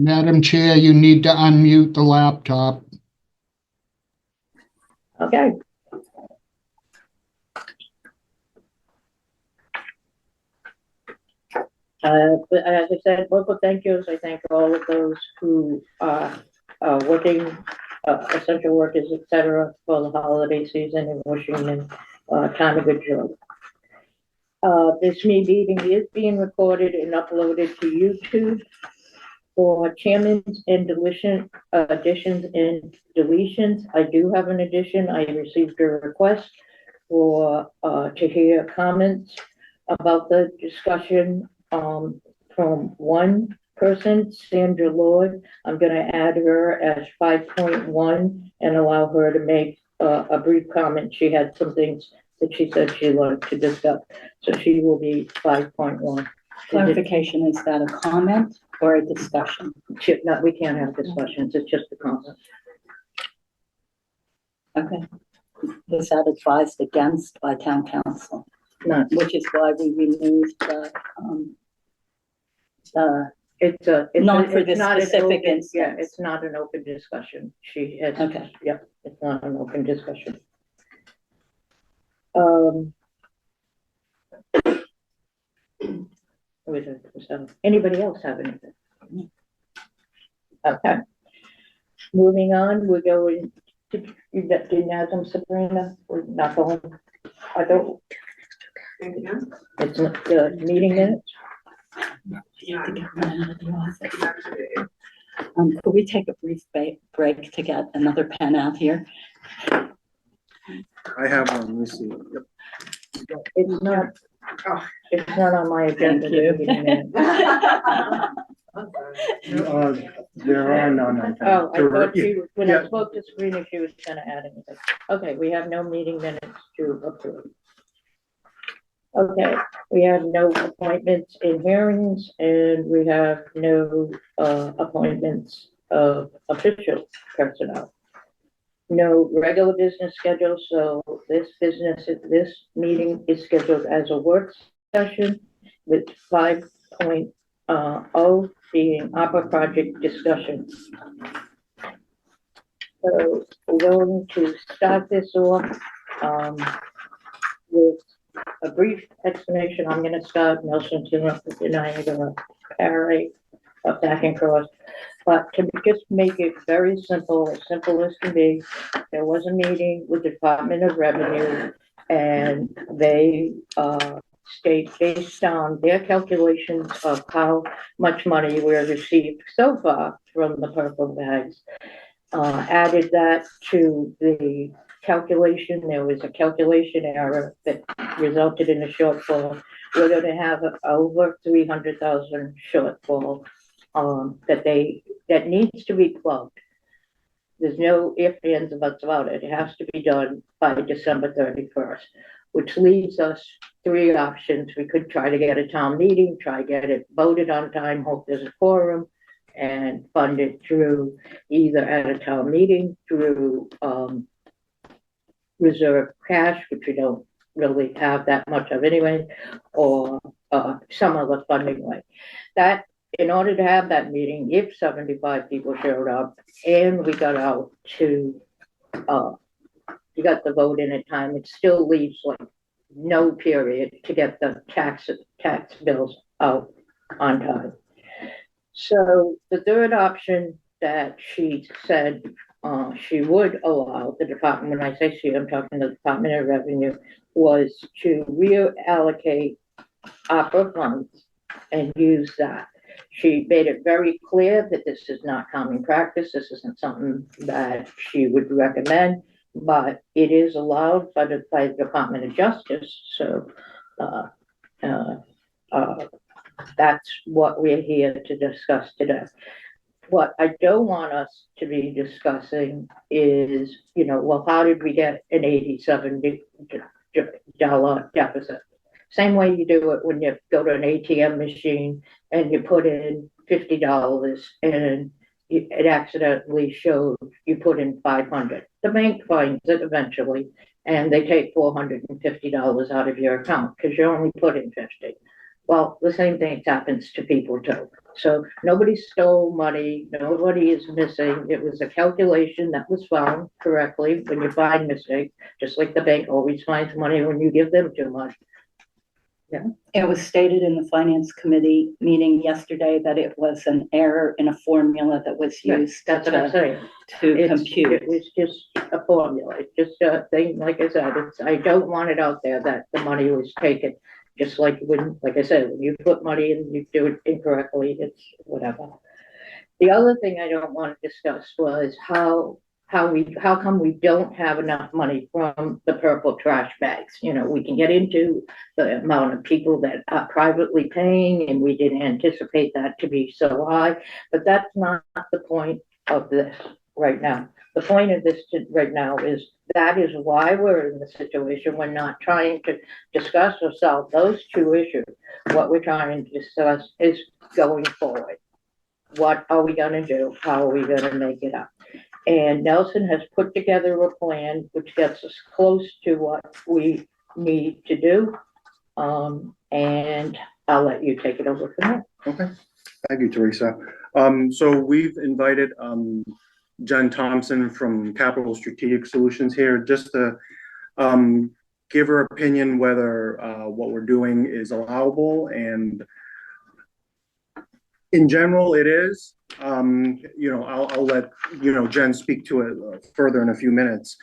Madam Chair, you need to unmute the laptop. Okay. But as I said, local thank yous. I thank all of those who are working, essential workers, etc., for the holiday season and wishing them time of good joy. This meeting is being recorded and uploaded to YouTube for chairman's and additions and deletions. I do have an addition. I received a request for to hear comments about the discussion from one person, Sandra Lord. I'm going to add her as 5.1 and allow her to make a brief comment. She had some things that she said she'd like to discuss. So she will be 5.1. Clarification, is that a comment or a discussion? No, we can't have discussions. It's just a comment. Okay. Was that advised against by town council? No. Which is why we removed it's not for this not specific open, instance. yeah, it's not an open discussion. She has, okay. Yeah, it's not an open discussion. Anybody else have anything? Okay. Moving on, we're going to Madam Sabrina. We're not going. I don't. It's not the meeting minutes. Could we take a brief break to get another pen out here? I have one. Let me see. Yep. It's not. It's not on my agenda. There are none. Oh, I thought she was, when I spoke to Sabrina, she was going to add anything. Okay, we have no meeting minutes to approve. Okay, we have no appointments in hearings, and we have no appointments of official personnel. No regular business schedule, so this meeting is scheduled as a work session with 5.0 being opera project discussion. So we're going to start this off with a brief explanation. I'm going to start. Nelson and I are going to parry back and cross. But to just make it very simple, as simple as can be, there was a meeting with the Department of Revenue, and they state, based on their calculations of how much money we're received so far from the purple bags, added that to the calculation. There was a calculation error that resulted in a shortfall. We're going to have over 300,000 shortfall that needs to be plugged. There's no ifs, ands, or buts about it. It has to be done by December 31st, which leaves us three options. We could try to get a town meeting, try to get it voted on time, hope there's a quorum, and fund it through either at a town meeting, through reserve cash, which we don't really have that much of anyway, or some other funding way. That, in order to have that meeting, if 75 people showed up and we got out to, you got the vote in at time, it still leaves like no period to get the tax bills out on time. So the third option that she said she would allow the department, when I say she, I'm talking the Department of Revenue, was to reallocate opera funds and use that. She made it very clear that this is not common practice. This isn't something that she would recommend, but it is allowed by the Department of Justice. So that's what we're here to discuss today. What I don't want us to be discussing is, well, how did we get an $87 deficit? Same way you do it when you go to an ATM machine and you put in $50 and it accidentally showed you put in $500. The bank finds it eventually, and they take $450 out of your account because you only put in $50. Well, the same thing happens to people too. So nobody stole money, nobody is missing. It was a calculation that was found correctly when you find mistakes, just like the bank always finds money when you give them too much. It was stated in the finance committee meeting yesterday that it was an error in a formula that was used That's what I'm saying. to compute. It was just a formula, it's just a thing, like I said, I don't want it out there that the money was taken. Just like when, like I said, when you put money in, you do it incorrectly, it's whatever. The other thing I don't want to discuss was how come we don't have enough money from the purple trash bags? We can get into the amount of people that are privately paying, and we didn't anticipate that to be so high, but that's not the point of this right now. The point of this right now is that is why we're in the situation. We're not trying to discuss or solve those two issues. What we're trying to discuss is going forward. What are we going to do? How are we going to make it up? And Nelson has put together a plan which gets us close to what we need to do. And I'll let you take it over from there. Okay, thank you, Teresa. So we've invited Jen Thompson from Capital Strategic Solutions here just to give her opinion whether what we're doing is allowable, and in general it is. I'll let Jen speak to it further in a few minutes,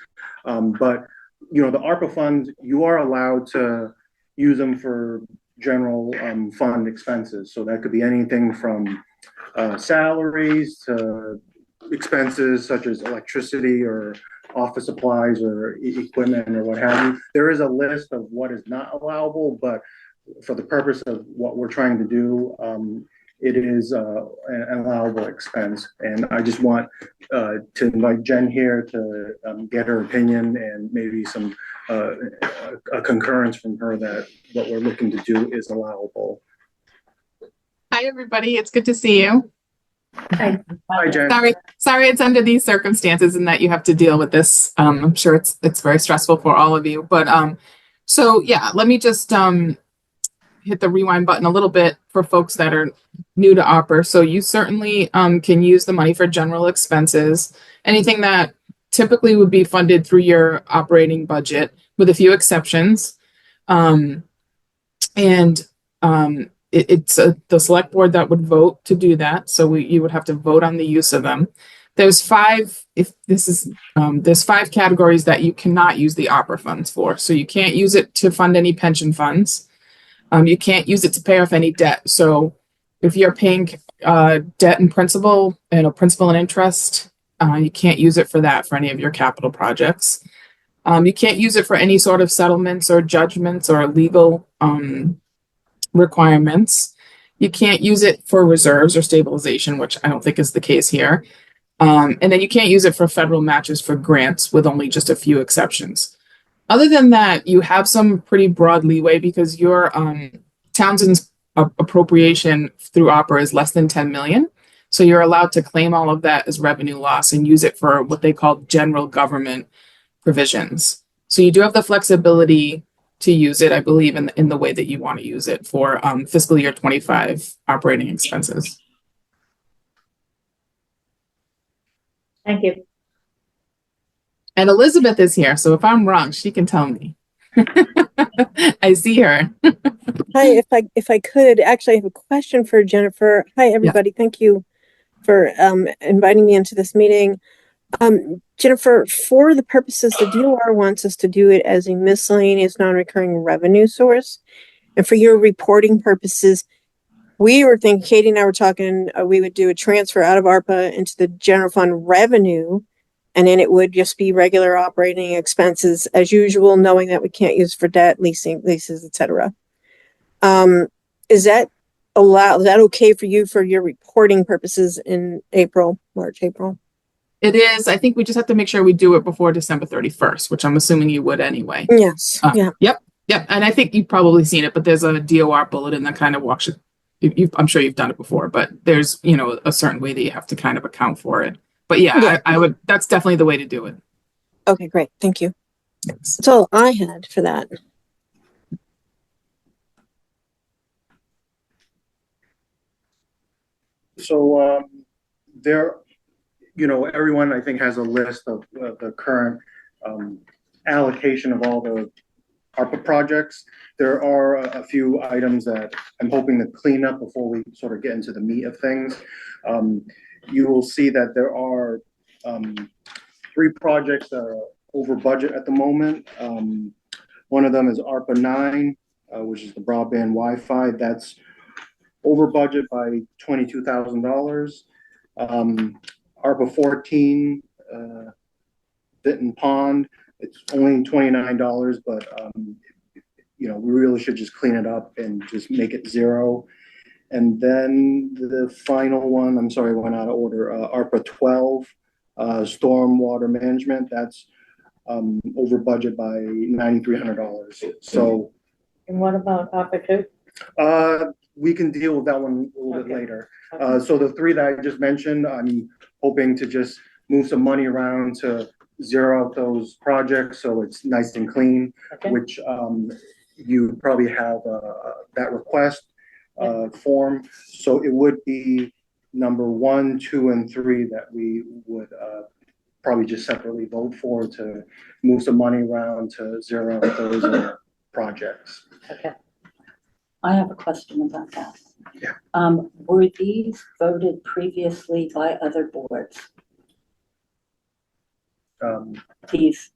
but the ARPA funds, you are allowed to use them for general fund expenses. So that could be anything from salaries to expenses such as electricity or office supplies or equipment or what have you. There is a list of what is not allowable, but for the purpose of what we're trying to do, it is an allowable expense. And I just want to invite Jen here to get her opinion and maybe some a concurrence from her that what we're looking to do is allowable. Hi, everybody. It's good to see you. Hi, Jen. Sorry, it's under these circumstances and that you have to deal with this. I'm sure it's very stressful for all of you. But so yeah, let me just hit the rewind button a little bit for folks that are new to ARPA. So you certainly can use the money for general expenses, anything that typically would be funded through your operating budget, with a few exceptions. It's the select board that would vote to do that. So you would have to vote on the use of them. There's five categories that you cannot use the ARPA funds for. So you can't use it to fund any pension funds. You can't use it to pay off any debt. So if you're paying debt and principal and interest, you can't use it for that for any of your capital projects. You can't use it for any sort of settlements or judgments or legal requirements. You can't use it for reserves or stabilization, which I don't think is the case here. And then you can't use it for federal matches for grants, with only just a few exceptions. Other than that, you have some pretty broad leeway because your Townsend's appropriation through ARPA is less than 10 million. So you're allowed to claim all of that as revenue loss and use it for what they call general government provisions. So you do have the flexibility to use it, I believe, in the way that you want to use it for fiscal year 25 operating expenses. Thank you. And Elizabeth is here, so if I'm wrong, she can tell me. I see her. Hi, if I could, actually, I have a question for Jennifer. Hi, everybody. Yeah. Thank you for inviting me into this meeting. Jennifer, for the purposes, the DOR wants us to do it as a miscellaneous non-recurring revenue source. And for your reporting purposes, we were thinking, Katie and I were talking, we would do a transfer out of ARPA into the general fund revenue, and then it would just be regular operating expenses as usual, knowing that we can't use for debt, leases, etc. Is that allowed? Is that okay for you for your reporting purposes in March, April? It is. I think we just have to make sure we do it before December 31st, which I'm assuming you would anyway. Yes. Yeah. Yep. And I think you've probably seen it, but there's a DOR bulletin that kind of walks it. I'm sure you've done it before, but there's, a certain way that you have to kind of account for it. But yeah, I would, that's definitely the way to do it. Okay, great. Thank you. Thanks. That's all I had for that. So, there, everyone I think has a list of the current, allocation of all the ARPA projects. There are a few items that I'm hoping to clean up before we sort of get into the meat of things. You will see that there are, 3 projects that are over budget at the moment. One of them is ARPA 9, which is the broadband Wi-Fi. That's over budget by $22,000. ARPA 14, Vinton Pond, it's only $29, but we really should just clean it up and just make it 0. And then the final one, I'm sorry, I went out of order. ARPA 12, stormwater management. That's over budget by $9,300. So, And what about ARPA 2? we can deal with that one a little bit Okay. later. Okay. So the 3 that I just mentioned, I'm hoping to just move some money around to 0 out those projects so it's nice and clean, Okay. which you probably have that request form. So it would be number 1, 2, and 3 that we would probably just separately vote for to move some money around to 0 out those projects. Okay. I have a question about that. Yeah. Were these voted previously by other boards? These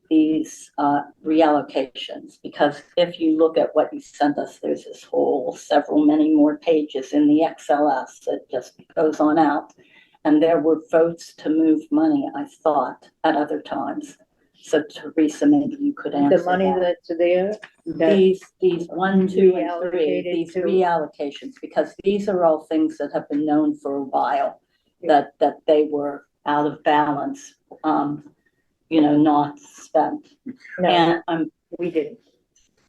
reallocations, because if you look at what you sent us, there's this whole many more pages in the XLS that just goes on out. And there were votes to move money, I thought, at other times. So Teresa, maybe you could answer The money that. that's there, that These 1, 2, and 3, reallocated these to- reallocations, because these are all things that have been known for a while, that they were out of balance, not spent. no, And we didn't.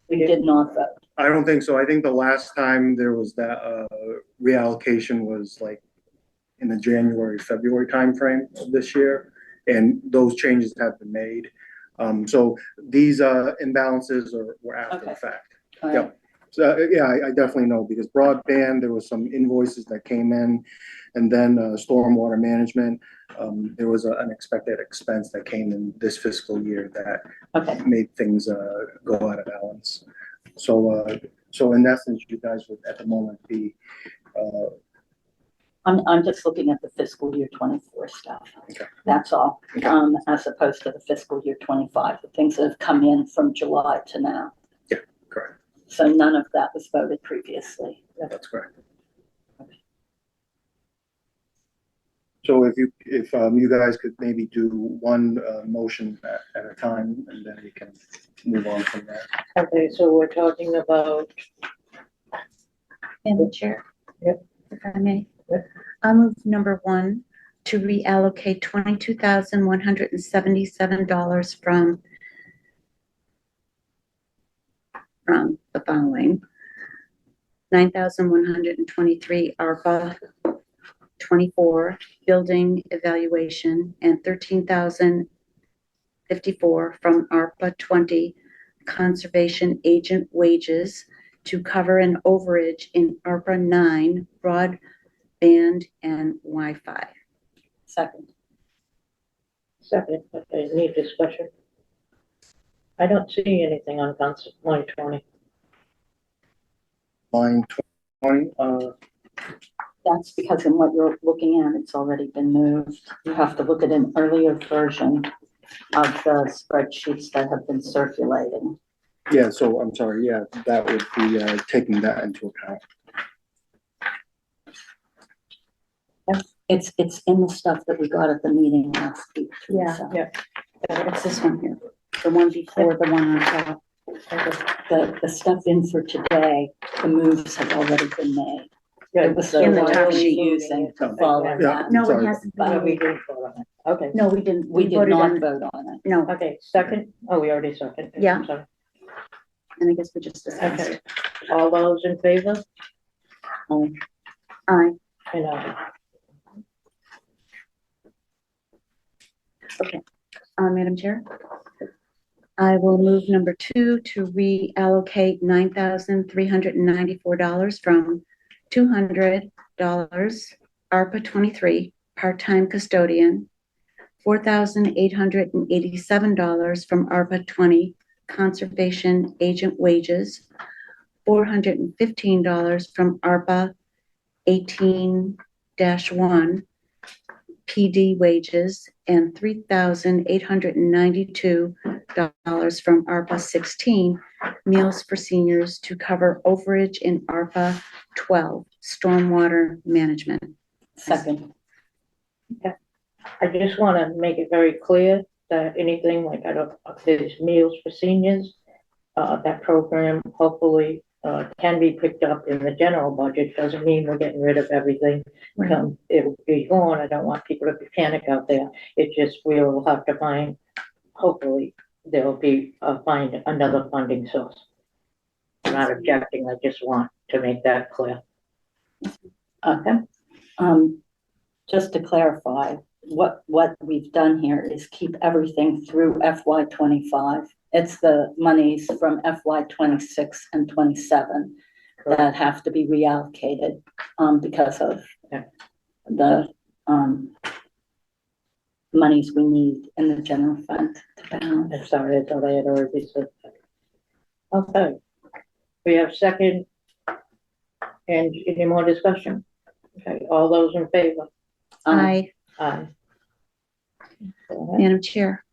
we did not vote. I don't think so. I think the last time there was that reallocation was like in the January, February timeframe of this year, and those changes have been made. So these imbalances were after the Okay. fact. All Yep. right. So yeah, I definitely know, because broadband, there was some invoices that came in, and then stormwater management, there was an unexpected expense that came in this fiscal year that Okay, made things go out of balance. So in essence, you guys would at the moment be I'm just looking at the fiscal year 24 stuff. Okay. That's all, Okay. as opposed to the fiscal year 25, the things that have come in from July to now. correct. So none of that was voted previously. That's correct. So if you guys could maybe do one motion at a time, and then we can move on from there. Okay, so we're talking about, Madam Chair? Yep. If I may? Yep. I'll move number 1 to reallocate $22,177 from the following. 9,123 ARPA 24 building evaluation, and 13,054 from ARPA 20 conservation agent wages to cover an overage in ARPA 9 broadband and Wi-Fi. Second. second, okay, need discussion. I don't see anything on line 20. Line 20, That's because in what you're looking at, it's already been moved. You have to look at an earlier version of the spreadsheets that have been circulating. yeah, so I'm sorry, yeah, that would be taking that into account. It's in the stuff that we got at the meeting last week, Teresa. Yeah. It's this one here, the one before the one on top. The stuff in for today, the moves have already been made. It was the In the one top we're sheet. using to follow Yeah. that. No, Sorry. it has to No, we be, didn't vote on it. Okay, No, we didn't, we We did voted not on- vote on it. no, okay, second, oh, we already seconded. Yeah. I'm sorry. and I guess we just discussed. Okay, all those in favor? Aye. And Madam Chair? I will move number 2 to reallocate $9,394 from $200 ARPA 23, part-time custodian, $4,887 from ARPA 20, conservation agent wages, $415 from ARPA 18-1, PD wages, and $3,892 from ARPA 16, meals for seniors, to cover overage in ARPA 12, stormwater management. Second. I just want to make it very clear that anything like, I don't, there's meals for seniors, that program hopefully can be picked up in the general budget. Doesn't mean we're getting rid of everything. It'll be gone. I don't want people to panic out there. It just, we'll have to find, hopefully there'll be, find another funding source. I'm not objecting. I just want to make that clear. Okay. Just to clarify, what we've done here is keep everything through FY25. It's the monies from FY26 and 27 that have to be reallocated because of the monies we need in the general fund to balance. I'm sorry, I thought I had already said that. Okay. We have second, and any more discussion? Okay, all those in favor? Aye. Aye. Madam Chair.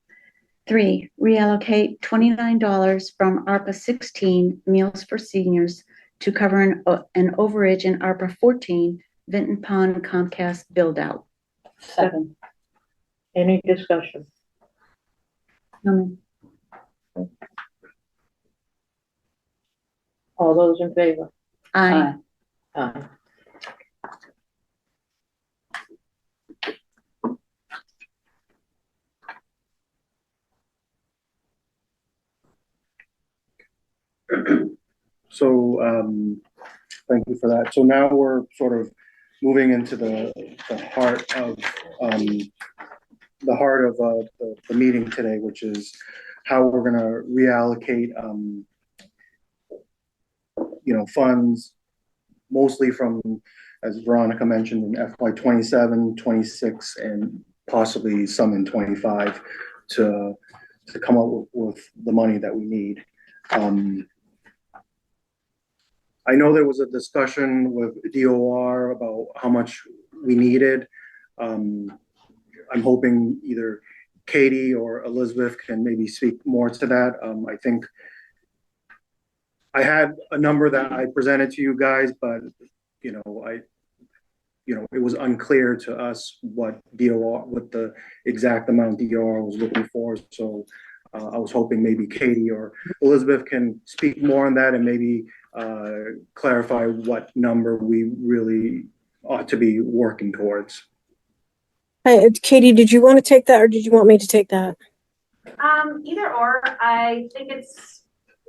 3, reallocate $29 from ARPA 16, meals for seniors, to cover an overage in ARPA 14, Vinton Pond Comcast build out. Second. Any discussion? All those in favor? Aye. Aye. So, thank you for that. So now we're sort of moving into the heart of the meeting today, which is how we're going to reallocate, funds, mostly from, as Veronica mentioned, in FY 27, 26, and possibly some in 25 to come up with the money that we need. I know there was a discussion with DOR about how much we needed. I'm hoping either Katie or Elizabeth can maybe speak more to that. I think I had a number that I presented to you guys, but it was unclear to us what the exact amount DOR was looking for. So I was hoping maybe Katie or Elizabeth can speak more on that and maybe clarify what number we really ought to be working towards. Hi, Katie, did you want to take that or did you want me to take that? Either or. I think it's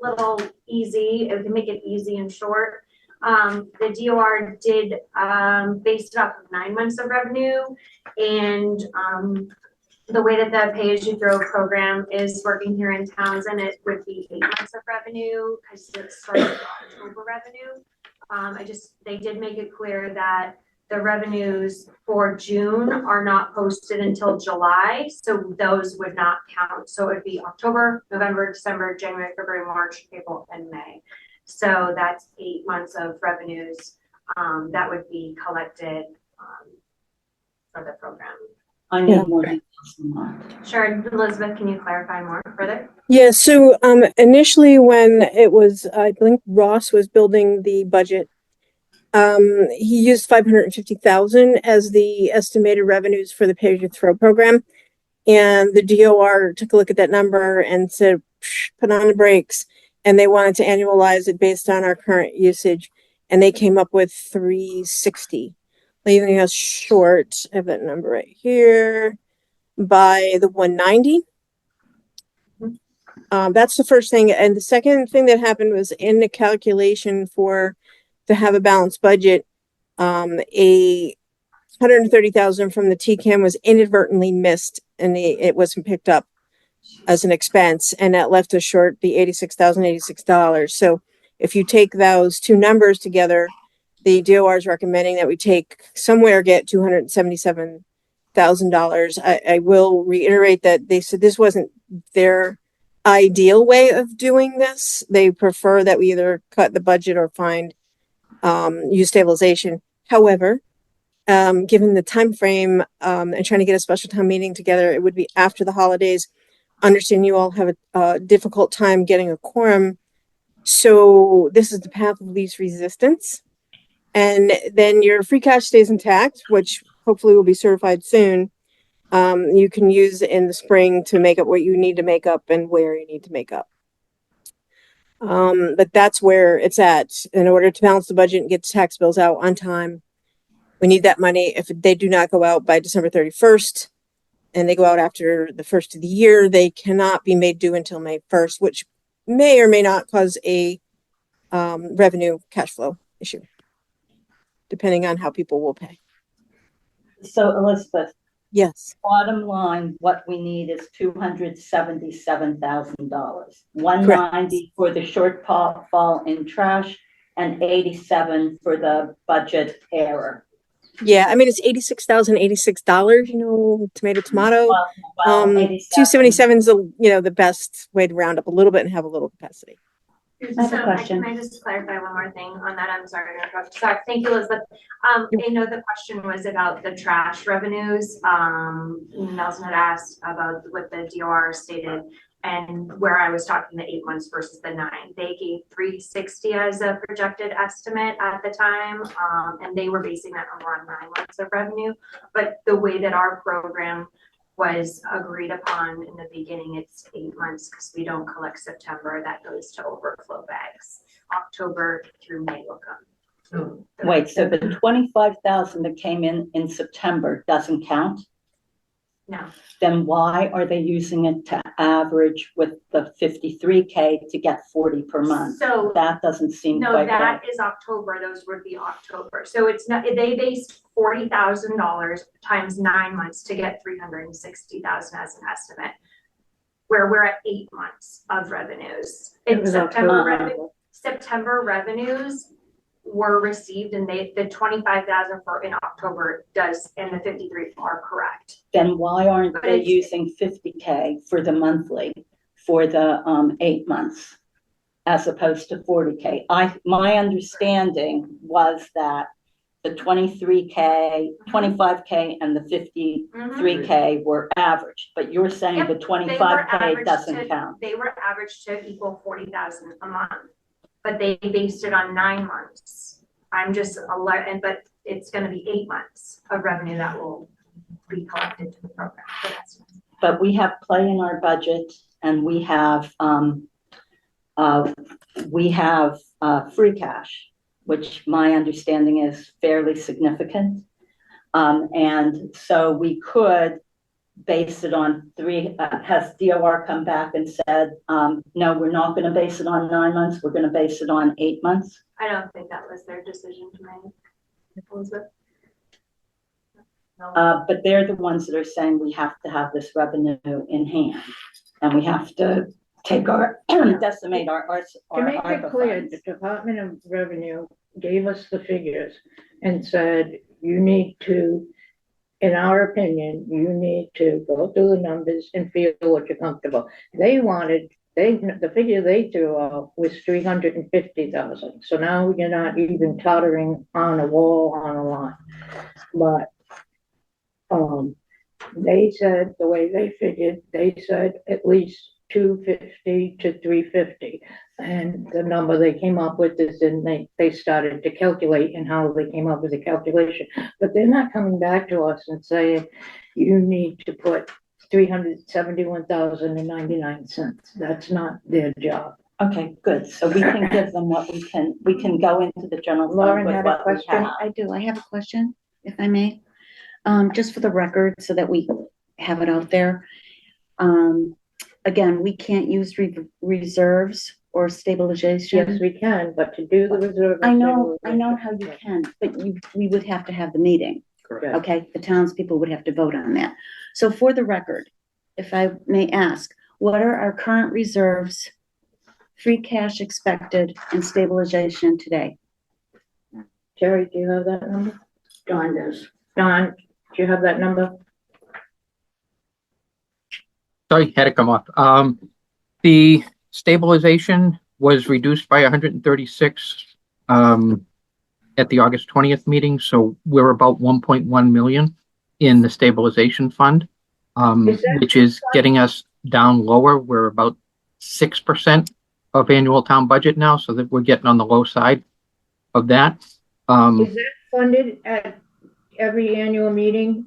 a little easy. It can make it easy and short. The DOR did based it off of 9 months of revenue, and the way that the pay-as-you-throw program is working here in Townsend, it would be 8 months of revenue because it's starting with October revenue. They did make it clear that the revenues for June are not posted until July, so those would not count. So it would be October, November, December, January, February, March, April, and May. So that's 8 months of revenues that would be collected for the program. I need more details on that. Sure, Elizabeth, can you clarify more further? Yeah, so initially when it was, I think Ross was building the budget, he used 550,000 as the estimated revenues for the pay-as-you-throw program. And the DOR took a look at that number and said, put on the brakes. And they wanted to annualize it based on our current usage. And they came up with 360, leaving us short of that number right here by the 190. That's the first thing. And the second thing that happened was in the calculation to have a balanced budget, a 130,000 from the TCAM was inadvertently missed and it wasn't picked up as an expense, and that left us short the $86,086. So if you take those two numbers together, the DOR is recommending that we get $277,000. I will reiterate that they said this wasn't their ideal way of doing this. They prefer that we either cut the budget or use stabilization. However, given the time frame and trying to get a special town meeting together, it would be after the holidays. Understand you all have a difficult time getting a quorum. So this is the path of least resistance. And then your free cash stays intact, which hopefully will be certified soon. You can use in the spring to make up what you need to make up and where you need to make up. But that's where it's at. In order to balance the budget and get the tax bills out on time, we need that money. If they do not go out by December 31st and they go out after the first of the year, they cannot be made due until May 1st, which may or may not cause a revenue cash flow issue, depending on how people will pay. So Elizabeth, Yes. bottom line, what we need is $277,000. 190 for the shortfall in trash and 87 for the budget error. Yeah, I mean, it's $86,086, tomato. Well, 277 is the best way to round up a little bit and have a little capacity. I have a question. Can I just clarify one more thing on that? I'm sorry to interrupt. Sorry, thank you, Elizabeth. I know the question was about the trash revenues. Nelson had asked about what the DOR stated and where I was talking the 8 months versus the 9. They gave 360 as a projected estimate at the time, and they were basing that on around 9 months of revenue. But the way that our program was agreed upon in the beginning, it's 8 months because we don't collect September. That goes to overflow bags. October through May will come. Wait, so the 25,000 that came in September doesn't count? No. Then why are they using it to average with the 53K to get 40 per month? So that doesn't seem no, quite that right. is October. Those would be October. So it's not, they based $40,000 times 9 months to get 360,000 as an estimate, where we're at 8 months of revenues. In September revenues were received, and the 25,000 for in October does, and the 53 are correct. Then why aren't they using 50K for the monthly for the 8 months as opposed to 40K? My understanding was that the 23K, 25K, and the 53K were averaged, but you're saying the 25K doesn't count. They were averaged to equal 40,000 a month, but they based it on 9 months. I'm just alert, but it's going to be 8 months of revenue that will be collected to the program. But we have play in our budget, and we have free cash, which my understanding is fairly significant. And so we could base it on has DOR come back and said, no, we're not going to base it on 9 months. We're going to base it on 8 months. I don't think that was their decision to make. Elizabeth? But they're the ones that are saying we have to have this revenue in hand, and we have to take decimate our To make it clear, the Department of Revenue gave us the figures and said, you need to, in our opinion, you need to go through the numbers and feel what you're comfortable. The figure they threw out was 350,000. So now you're not even tottering on a wall on a line. But they said the way they figured, they said at least 250 to 350, and the number they came up with is, and they started to calculate and how they came up with the calculation. But they're not coming back to us and saying you need to put 371,099. That's not their job. Okay, good. So we can give them what we can. We can go into the general fund Lauren with had what a question. I do. I have a question, if I may. Just for the record, so that we have it out there. Again, we can't use reserves or stabilization. Yes, we can, but to do the reserve. I know how you can, but we would have to have the meeting. Correct. Okay, the townspeople would have to vote on that. So for the record, if I may ask, what are our current reserves, free cash expected, and stabilization today? Jerry, do you have that number? Don does. Don, do you have that number? Sorry, had to come up. The stabilization was reduced by 136 at the August 20th meeting, so we're about 1.1 million in the stabilization fund, which is getting us down lower. We're about 6% of annual town budget now, so that we're getting on the low side of that. Is that funded at every annual meeting?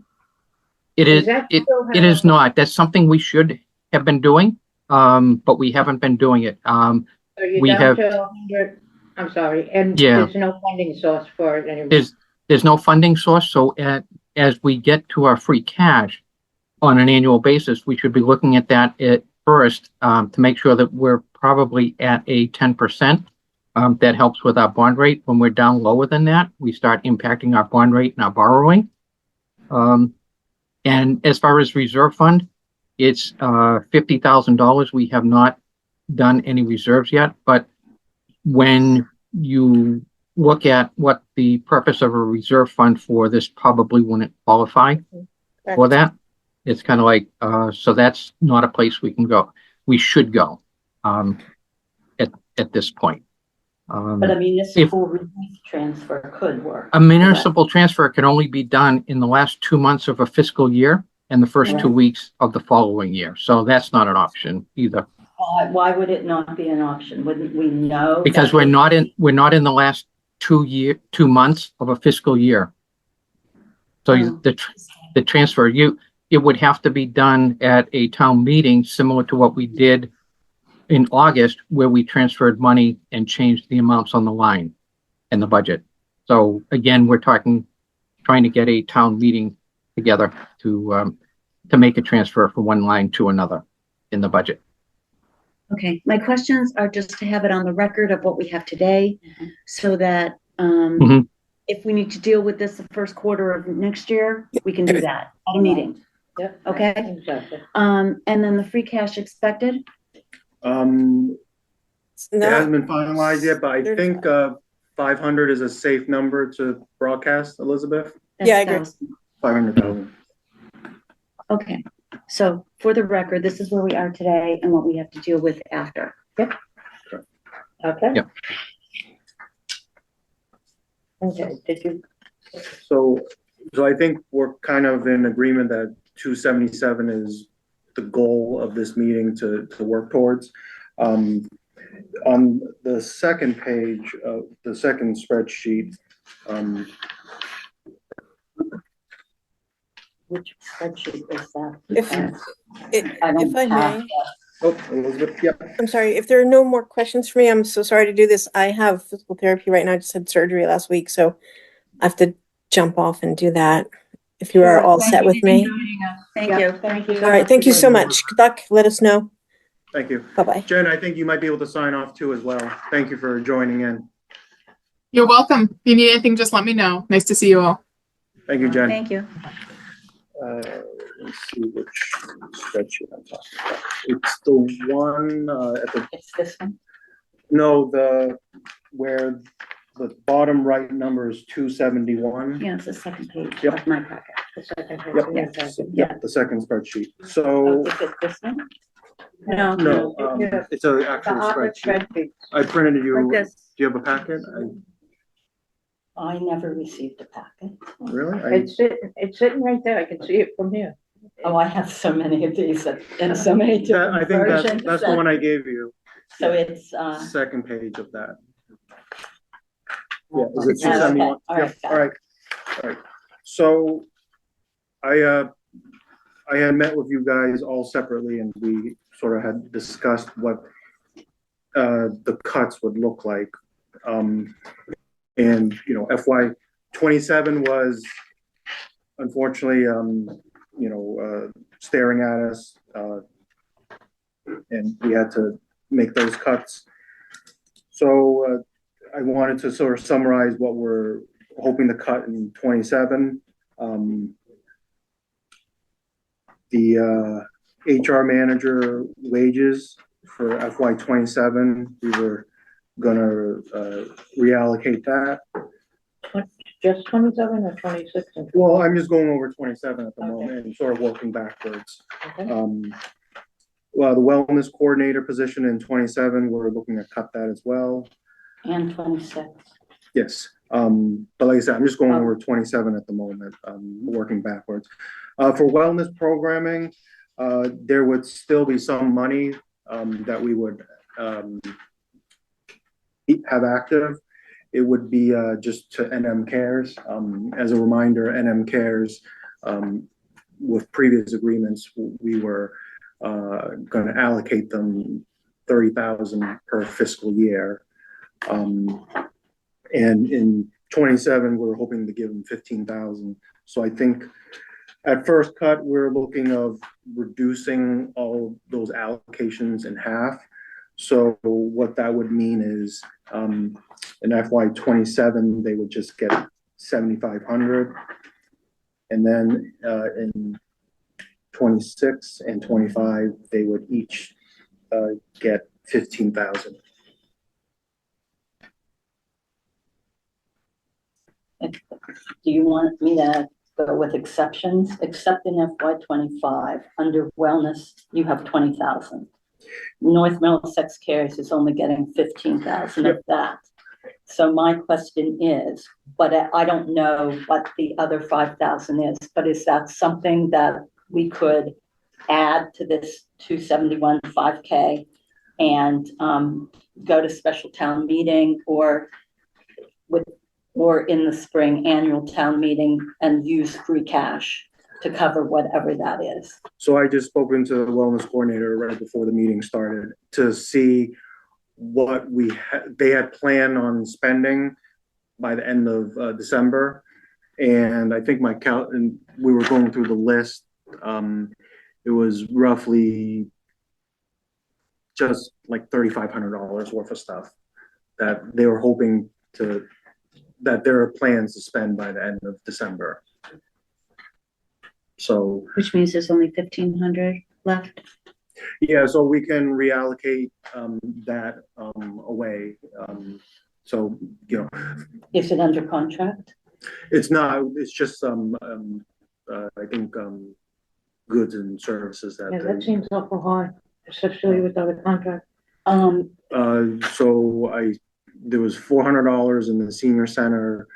It is. that It still it is happen? not. That's something we should have been doing, but we haven't been doing it. So you're we down have- to 100, I'm sorry, and Yeah. there's no funding source for it anymore. There's no funding source, so as we get to our free cash on an annual basis, we should be looking at that at first to make sure that we're probably at a 10%. That helps with our bond rate. When we're down lower than that, we start impacting our bond rate and our borrowing. And as far as reserve fund, it's $50,000. We have not done any reserves yet, but when you look at what the purpose of a reserve fund for, this probably wouldn't qualify for that. It's kind of like, so that's not a place we can go. We should go at this point. But a municipal relief transfer could work. A municipal transfer can only be done in the last 2 months of a fiscal year and the first 2 weeks of the following year. So that's not an option either. Why would it not be an option? Wouldn't we know? Because we're not in the last 2 months of a fiscal year. So the transfer, it would have to be done at a town meeting similar to what we did in August, where we transferred money and changed the amounts on the line in the budget. So again, we're trying to get a town meeting together to make a transfer from one line to another in the budget. Okay, my questions are just to have it on the record of what we have today, so that if we need to deal with this the first quarter of next year, we can do that at a meeting. Yep. Okay. Exactly. And then the free cash expected. It No, hasn't been finalized yet, but I think 500 is a safe number to broadcast, Elizabeth. Yeah, I agree. 500,000. Okay, so for the record, this is where we are today and what we have to deal with after. Okay. Yep. Okay, did you, So I think we're kind of in agreement that 277 is the goal of this meeting to work towards. On the second page of the second spreadsheet, Which spreadsheet is that? If- I don't if I have may. oh, Elizabeth, yep. I'm sorry, if there are no more questions for me, I'm so sorry to do this. I have physical therapy right now. I just had surgery last week, so I have to jump off and do that. If you are all set with me. Thank you. thank you. All right, thank you so much. Good luck. Let us know. Thank you. Bye-bye. Jen, I think you might be able to sign off too as well. Thank you for joining in. You're welcome. If you need anything, just let me know. Nice to see you all. Thank you, Jen. Thank you. Let's see which spreadsheet I'm talking about. It's the one at the, It's this one. no, where the bottom right number is 271. Yeah, it's the second page Yep. of my packet. The second page Yep. in your packet. Yep, the second spreadsheet. Oh, So, is it this one? No, no, Yeah. it's an The actual Harvard spreadsheet. spreadsheet. I printed you, like do this. you have a packet? I never received a packet. Really? It's sitting right there. I can see it from here. Oh, I have so many of these and so many I different think versions. that's the one I gave you. So it's, Second page of that. Yeah, is it Okay, 271? all right, Yep, got all right. So I had met with you guys all separately and we sort of had discussed what the cuts would look like. And, you know, FY 27 was unfortunately, staring at us, and we had to make those cuts. So I wanted to sort of summarize what we're hoping to cut in 27. The HR manager wages for FY 27, we were gonna reallocate that. Just 27 or 26 and? Well, I'm just going over 27 at the Okay. moment and sort of working backwards. Okay. Well, the wellness coordinator position in 27, we're looking to cut that as well. And 26. Yes, but like I said, I'm just going over 27 at the moment, working backwards. For wellness programming, there would still be some money, that we would, have active. It would be, just to NM Cares. As a reminder, NM Cares, with previous agreements, we were, gonna allocate them 30,000 per fiscal year. And in 27, we're hoping to give them 15,000. So I think at first cut, we're looking of reducing all those allocations in half. So what that would mean is, in FY 27, they would just get 7,500. And then, in 26 and 25, they would each, get 15,000. Do you want me to go with exceptions? Except in FY 25, under wellness, you have 20,000. North Middlesex Cares is only getting 15,000 of that. So my question is, but I don't know what the other 5,000 is, but is that something that we could add to this 271 5K and go to special town meeting or in the spring annual town meeting and use free cash to cover whatever that is? So I just spoken to the wellness coordinator right before the meeting started to see what they had planned on spending by the end of December. And I think and we were going through the list. It was roughly just like $3,500 worth of stuff that they were hoping that there are plans to spend by the end of December. So, Which means there's only 1,500 left. yeah, so we can reallocate that away. So, Is it under contract? it's not, it's just I think goods and services Yeah, that seems awful high, especially with other contracts. So there was $400 in the senior center,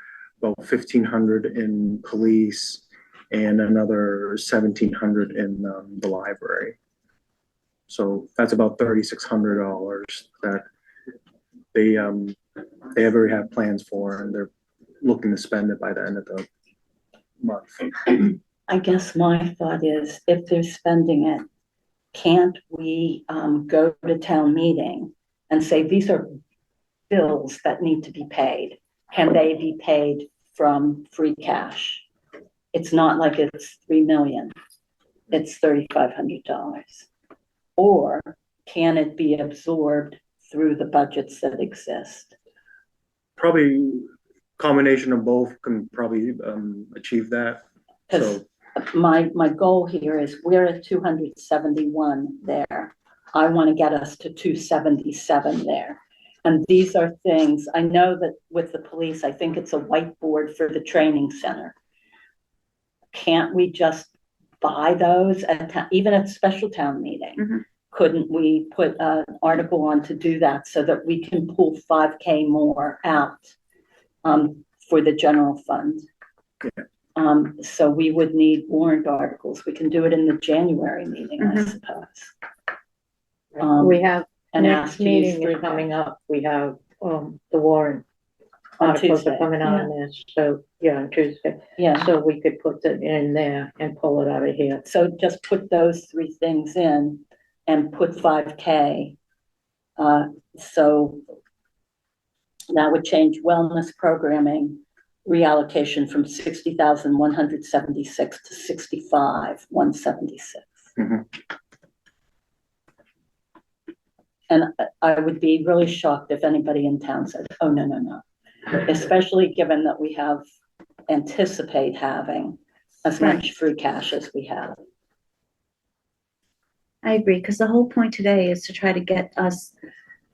about 1,500 in police, and another 1,700 in the library. So that's about $3,600 that they already have plans for, and they're looking to spend it by the end of the month. I guess my thought is, if they're spending it, can't we go to town meeting and say, these are bills that need to be paid? Can they be paid from free cash? It's not like it's 3 million, it's $3,500. Or can it be absorbed through the budgets that exist? Probably combination of both can probably achieve that. Because my goal here is we're at 271 there. I want to get us to 277 there. And these are things, I know that with the police, I think it's a whiteboard for the training center. Can't we just buy those even at special town meeting? Mm-hmm. Couldn't we put an article on to do that so that we can pull 5K more out for the general fund? Yeah. So we would need warrant articles. We can do it in the January meeting, I suppose. We have, And next ask to use meeting free is coming cash. up. We have the warrant On articles Tuesday, are coming out on this. So, yeah, on Tuesday. Yeah, So we could put that in there and pull it out of here. so just put those 3 things in and put 5K. So that would change wellness programming reallocation from 60,176 to 65,176. Mhm. And I would be really shocked if anybody in town said, oh, no. Especially given that we anticipate having as much free cash as we have. I agree, because the whole point today is to try to get us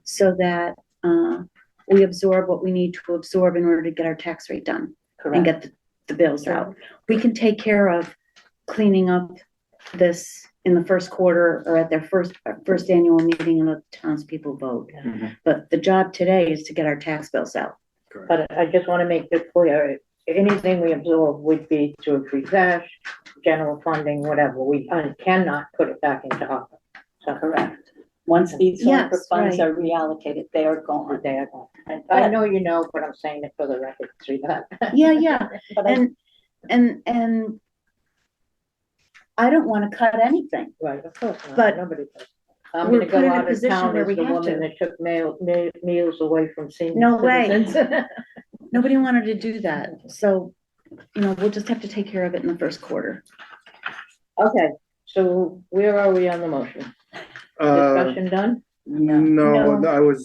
so that we absorb what we need to absorb in order to get our tax rate done and Correct. get the bills out. We can take care of cleaning up this in the first quarter or at their first annual meeting and let the townspeople vote. Mhm. But the job today is to get our tax bills out. But I just want to make it clear, anything we absorb would be through free cash, general funding, whatever. We cannot put it back into ARPA. So Correct. Once these Yes, ARPA funds right. are reallocated, they are gone. they are gone. And I know you know, but I'm saying it for the record, see that? Yeah. But I, And I don't want to cut anything. Right, of course not. But Nobody does. I'm we're gonna put go in a out of position town where as we the have woman to. that took meals away from senior No way. citizens. Nobody wanted to do that. So, we'll just have to take care of it in the first quarter. Okay, so where are we on the motion? Discussion done? No, No.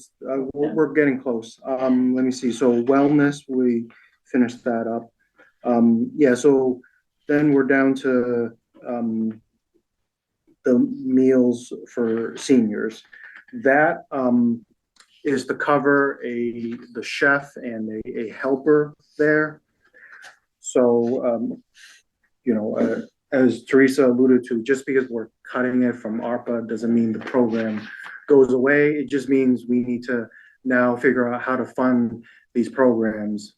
we're getting close. Let me see. So wellness, we finished that up. Yeah, so then we're down to, the meals for seniors. That, is to cover the chef and a helper there. So, as Teresa alluded to, just because we're cutting it from ARPA doesn't mean the program goes away. It just means we need to now figure out how to fund these programs,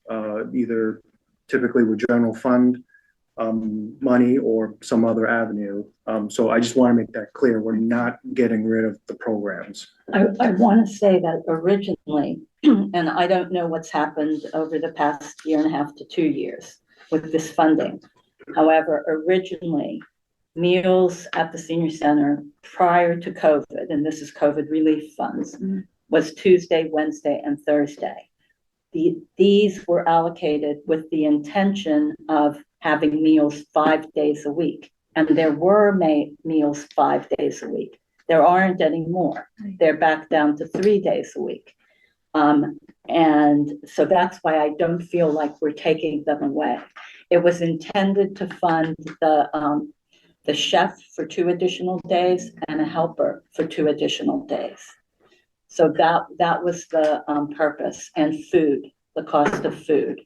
either typically with general fund money or some other avenue. So I just want to make that clear. We're not getting rid of the programs. I want to say that originally, and I don't know what's happened over the past year and a half to 2 years with this funding. However, originally, meals at the senior center prior to COVID, and this is COVID relief funds, was Tuesday, Wednesday, and Thursday. These were allocated with the intention of having meals 5 days a week. And there were meals 5 days a week. There aren't anymore. They're back down to 3 days a week. And so that's why I don't feel like we're taking them away. It was intended to fund the chef for 2 additional days and a helper for 2 additional days. So that was the purpose, and food, the cost of food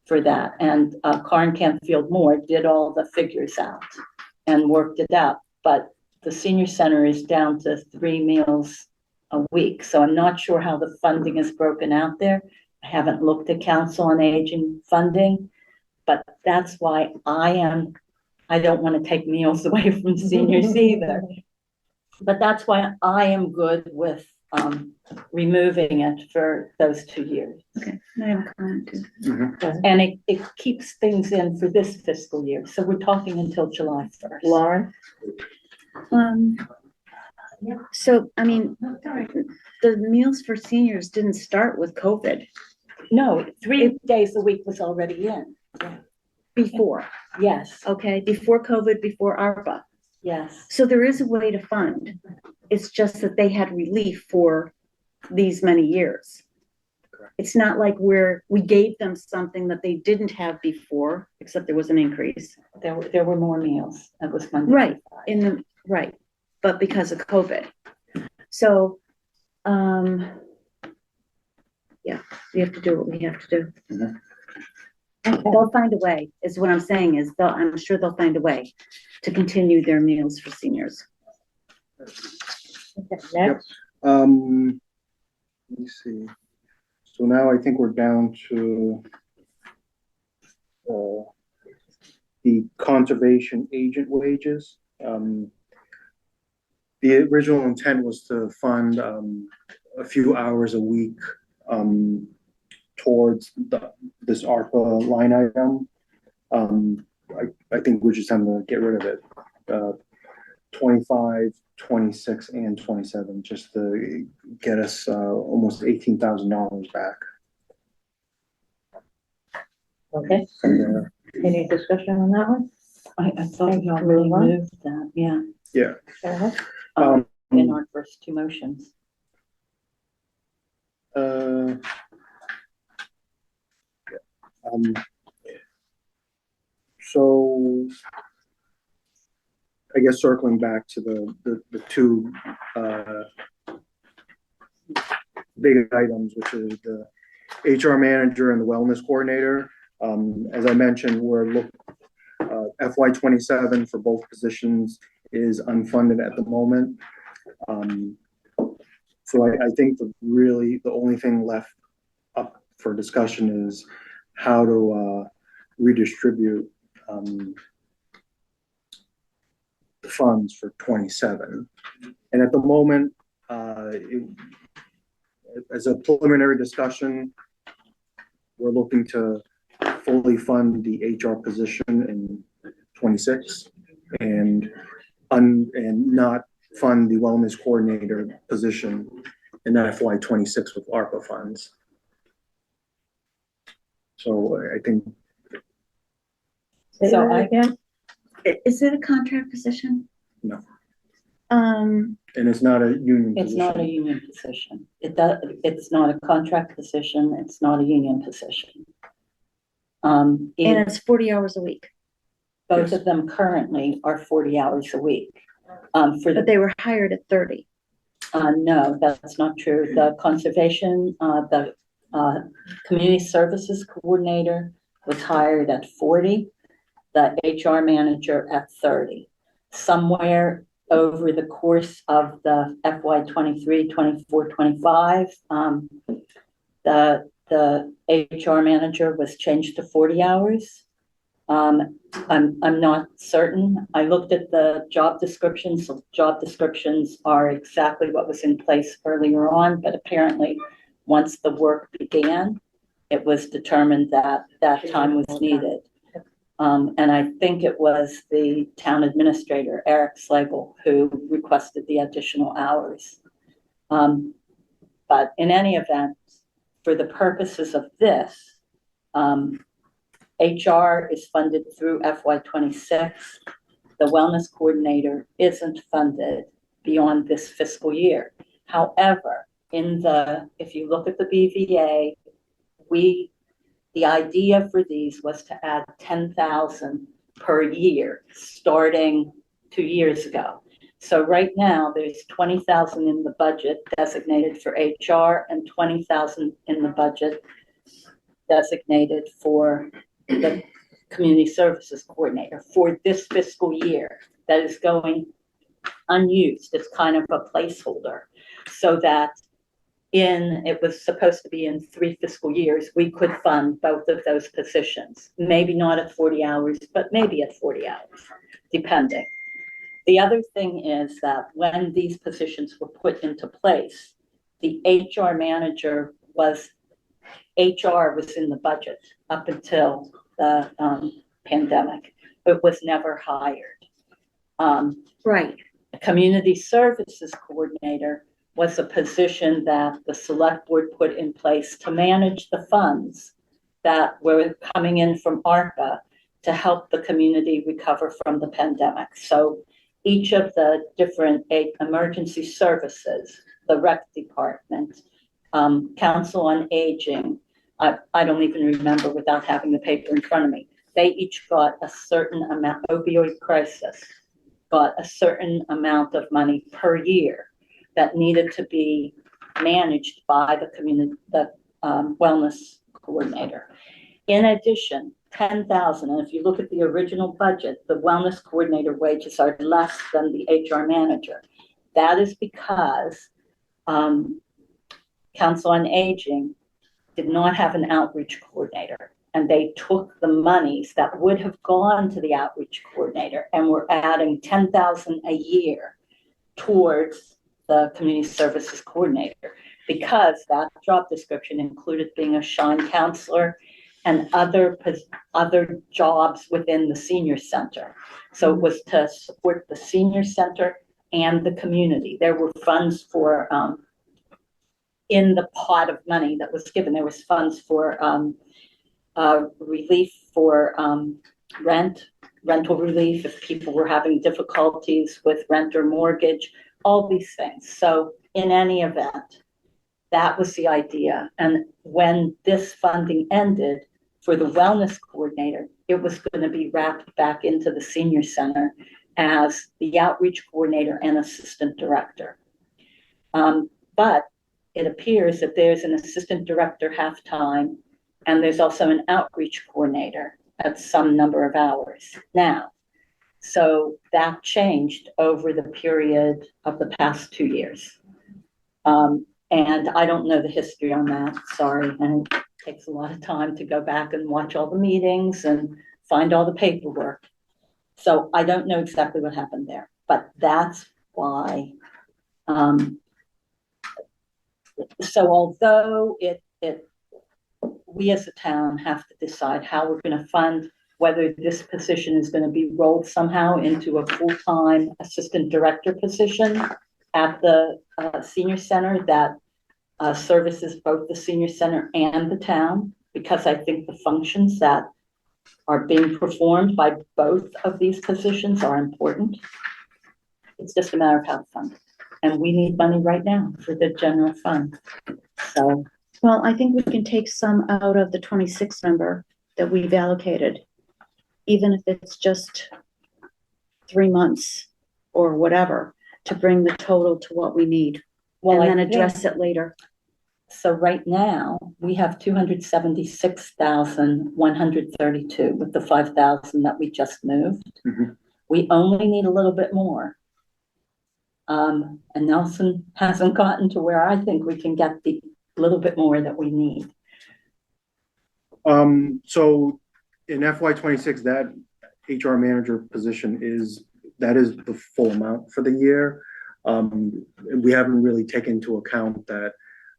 for that. And Carn Canfield Moore did all the figures out and worked it out. But the senior center is down to 3 meals a week. So I'm not sure how the funding is broken out there. I haven't looked at Council on Aging funding, but that's why I don't want to take meals away from seniors either. But that's why I am good with removing it for those 2 years. Okay, I have a comment too. And it keeps things in for this fiscal year. So we're talking until July 1st. Lauren? So, I mean, the meals for seniors didn't start with COVID. No, 3 days a week was already in. Before, Yes, okay, before COVID, before ARPA. yes. So there is a way to fund. It's just that they had relief for these many years. It's not like we gave them something that they didn't have before, except there was an increase. There were more meals. That was Monday. Right, right, but because of COVID. So, yeah, we have to do what we have to do. They'll find a way, is what I'm saying, I'm sure they'll find a way to continue their meals for seniors. Okay, next. Let me see. So now I think we're down to the conservation agent wages. The original intent was to fund a few hours a week towards this ARPA line item. I think we're just having to get rid of it. 25, 26, and 27, just to get us almost $18,000 back. Okay, From there. any discussion on that one? I thought we already moved that, yeah, Yeah. Uh-huh. in our first 2 motions. So I guess circling back to the 2 big items, which is the HR manager and the wellness coordinator. As I mentioned, FY 27 for both positions is unfunded at the moment. So I think the only thing left up for discussion is how to redistribute the funds for 27. And at the moment, as a preliminary discussion, we're looking to fully fund the HR position in 26 and not fund the wellness coordinator position in FY 26 with ARPA funds. So I think. Is it a contract position? No. Um, And it's not a union It's position. not a union position. It's not a contract position. It's not a union position. and it's 40 hours a week, Both Yes. of them currently are 40 hours a week. but they were hired at 30. No, that's not true. The conservation, the community services coordinator was hired at 40, the HR manager at 30. Somewhere over the course of the FY 23, 24, 25, the HR manager was changed to 40 hours. I'm not certain. I looked at the job descriptions. So job descriptions are exactly what was in place earlier on, but apparently once the work began, it was determined that that time was needed. And I think it was the town administrator, Eric Slagle, who requested the additional hours. But in any event, for the purposes of this, HR is funded through FY 26. The wellness coordinator isn't funded beyond this fiscal year. However, if you look at the BVA, the idea for these was to add 10,000 per year, starting 2 years ago. So right now there's 20,000 in the budget designated for HR and 20,000 in the budget designated for the community services coordinator for this fiscal year that is going unused. It's kind of a placeholder so that it was supposed to be in 3 fiscal years, we could fund both of those positions. Maybe not at 40 hours, but maybe at 40 hours, depending. The other thing is that when these positions were put into place, the HR manager HR was in the budget up until the pandemic. It was never hired. Right. A community services coordinator was a position that the select board put in place to manage the funds that were coming in from ARPA to help the community recover from the pandemic. So each of the different emergency services, the rec department, council on aging, I don't even remember without having the paper in front of me. They each got a certain amount, opioid crisis, got a certain amount of money per year that needed to be managed by the community, the wellness coordinator. In addition, 10,000, and if you look at the original budget, the wellness coordinator wages are less than the HR manager. That is because Council on Aging did not have an outreach coordinator, and they took the monies that would have gone to the outreach coordinator and were adding 10,000 a year towards the community services coordinator, because that job description included being a shine counselor and other jobs within the senior center. So it was to support the senior center and the community. There were funds for, in the pot of money that was given, there was funds for relief for rental relief if people were having difficulties with rent or mortgage, all these things. So in any event, that was the idea. And when this funding ended for the wellness coordinator, it was going to be wrapped back into the senior center as the outreach coordinator and assistant director. But it appears that there's an assistant director half-time, and there's also an outreach coordinator at some number of hours now. So that changed over the period of the past 2 years. And I don't know the history on that, sorry. And it takes a lot of time to go back and watch all the meetings and find all the paperwork. So I don't know exactly what happened there, but that's why. So although we as a town have to decide how we're going to fund whether this position is going to be rolled somehow into a full-time assistant director position at the senior center that services both the senior center and the town, because I think the functions that are being performed by both of these positions are important. It's just a matter of how to fund it. And we need money right now for the general fund. So, Well, I think we can take some out of the 26 number that we've allocated, even if it's just 3 months or whatever, to bring the total to what we need. well, And then I address think, it later. so right now we have 276,132 with the 5,000 that we just moved. Mhm. We only need a little bit more. And Nelson hasn't gotten to where I think we can get the little bit more that we need. So in FY 26, that HR manager position is the full amount for the year. We haven't really taken into account that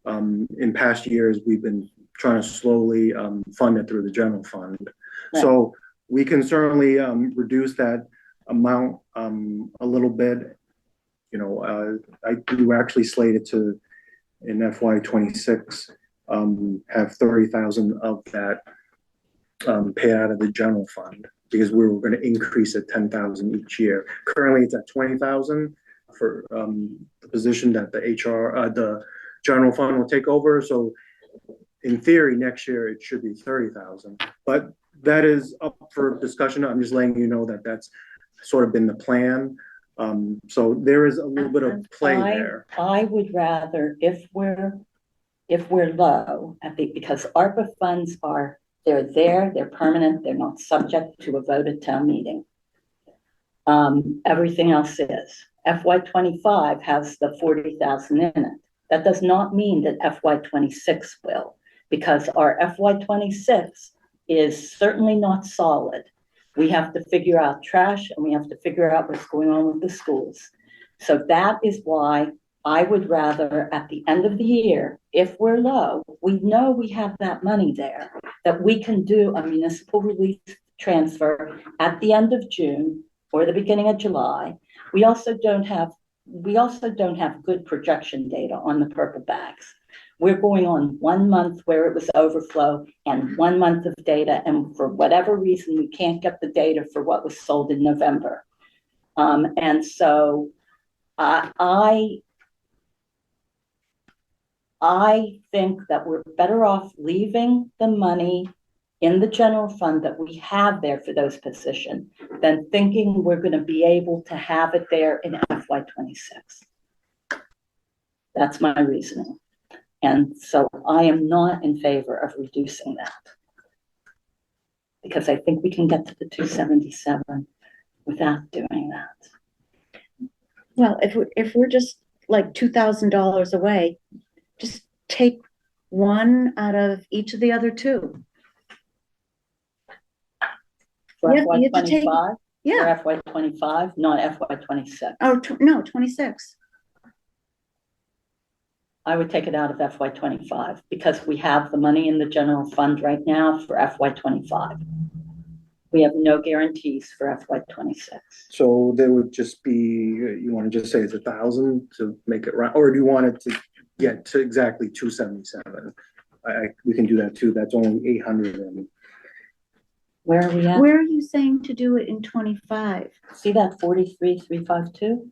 in past years, we've been trying to slowly fund it through the general fund. Right. So we can certainly reduce that amount a little bit. You know, we were actually slated to, in FY 26, have 30,000 of that paid out of the general fund, because we were going to increase it 10,000 each year. Currently, it's at 20,000 for the position that the general fund will take over. So in theory, next year, it should be 30,000, but that is up for discussion. I'm just letting you know that that's sort of been the plan. So there is a little bit of play there. I would rather, if we're low because ARPA funds they're there, they're permanent, they're not subject to a vote at town meeting. Everything else is. FY 25 has the 40,000 in it. That does not mean that FY 26 will, because our FY 26 is certainly not solid. We have to figure out trash, and we have to figure out what's going on with the schools. So that is why I would rather, at the end of the year, if we're low, we know we have that money there, that we can do a municipal relief transfer at the end of June or the beginning of July. We also don't have good projection data on the purple bags. We're going on 1 month where it was overflow and 1 month of data. And for whatever reason, we can't get the data for what was sold in November. And so I think that we're better off leaving the money in the general fund that we have there for those positions than thinking we're going to be able to have it there in FY 26. That's my reasoning. And so I am not in favor of reducing that, because I think we can get to the 277 without doing that. Well, if we're just like $2,000 away, just take one out of each of the other two. For Yeah, FY you have to take- 25? Yeah. For FY 25, not FY 26. Oh, no, 26. I would take it out of FY 25 because we have the money in the general fund right now for FY 25. We have no guarantees for FY 26. So there would just be, you want to just say it's 1,000 to make it right, or do you want it to get to exactly 277? We can do that too. That's only 800. And Where are we at? Where are you saying to do it in 25? See that 43,352?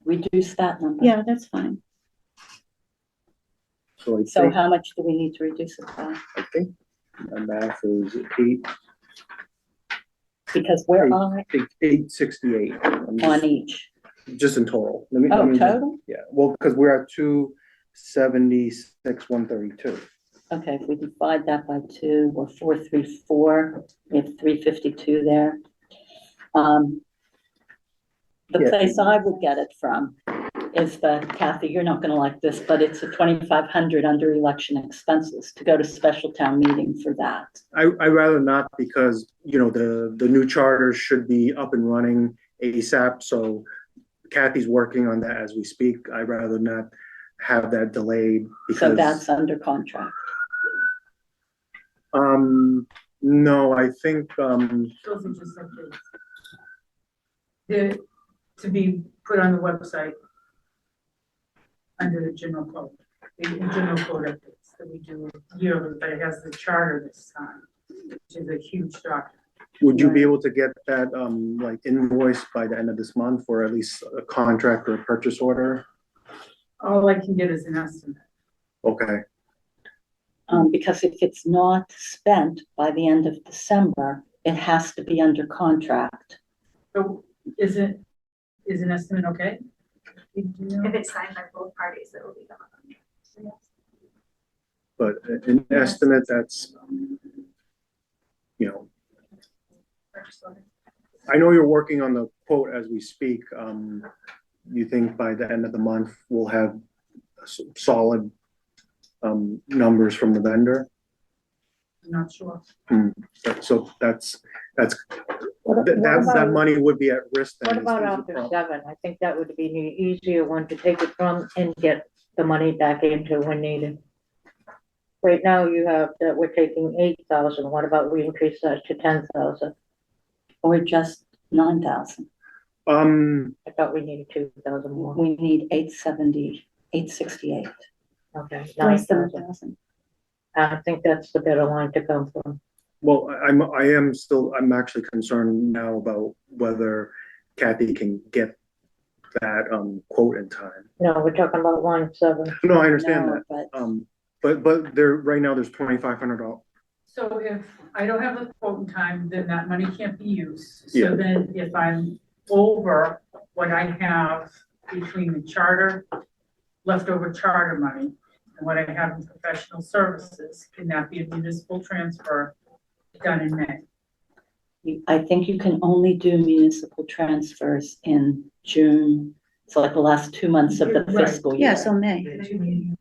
Reduce that number. Yeah, that's fine. so So how much do we need to reduce it by? I think my math is 8. Because we're on 868 each. just in total. Let me Oh, total? Yeah, well, because we're at 76,132. Okay, if we divide that by 2, or 434, we have 352 there. The Yeah. place I would get it from is Kathy, you're not gonna like this, but it's a 2,500 under election expenses to go to special town meeting for that. I rather not, because, you know, the new charter should be up and running ASAP, so Kathy's working on that as we speak. I'd rather not have that delayed because. So that's under contract. No, I think, Those are just updates. To be put on the website under the general code, the general code updates that we do yearly, but it has the charter this time, which is a huge document. would you be able to get that, like invoice by the end of this month, or at least a contract or a purchase order? All I can get is an estimate. Okay, Because if it's not spent by the end of December, it has to be under contract. So is an estimate okay? If it's signed by both parties, it will be done. So, yes. but an estimate that's, you know, Purchase order. I know you're working on the quote as we speak. You think by the end of the month, we'll have solid numbers from the vendor? I'm not sure. So that's, What that about- money would be at risk. then What is about the after problem. 7? I think that would be the easier one to take it from and get the money back into when needed. Right now you have that we're taking 8,000. What about we increase that to 10,000? Or just 9,000. I thought we needed 2,000 more. We need 870, 868. Okay, Less than 9,000. 1,000. I think that's the better line to come from. Well, I'm actually concerned now about whether Kathy can get that, quote in time. No, we're talking about 1.7. No, I understand No, that. but But there, right now, there's $2,500. So if I don't have the quote in time, then that money can't be used. Yeah. So then if I'm over what I have between the charter, leftover charter money, and what I have in professional services, can that be a municipal transfer done in May? I think you can only do municipal transfers in June. So like the last 2 months of the Right. fiscal year. Yeah, so May.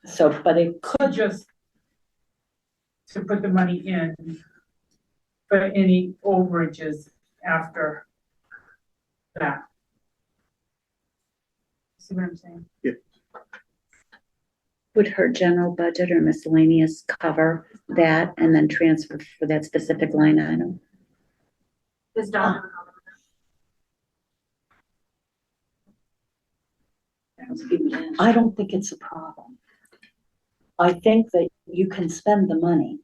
So, but it Could could, just to put the money in for any overages after that. See what I'm saying? Would her general budget or miscellaneous cover that and then transfer for that specific line item? This Dawn. I don't think it's a problem. I think that you can spend the money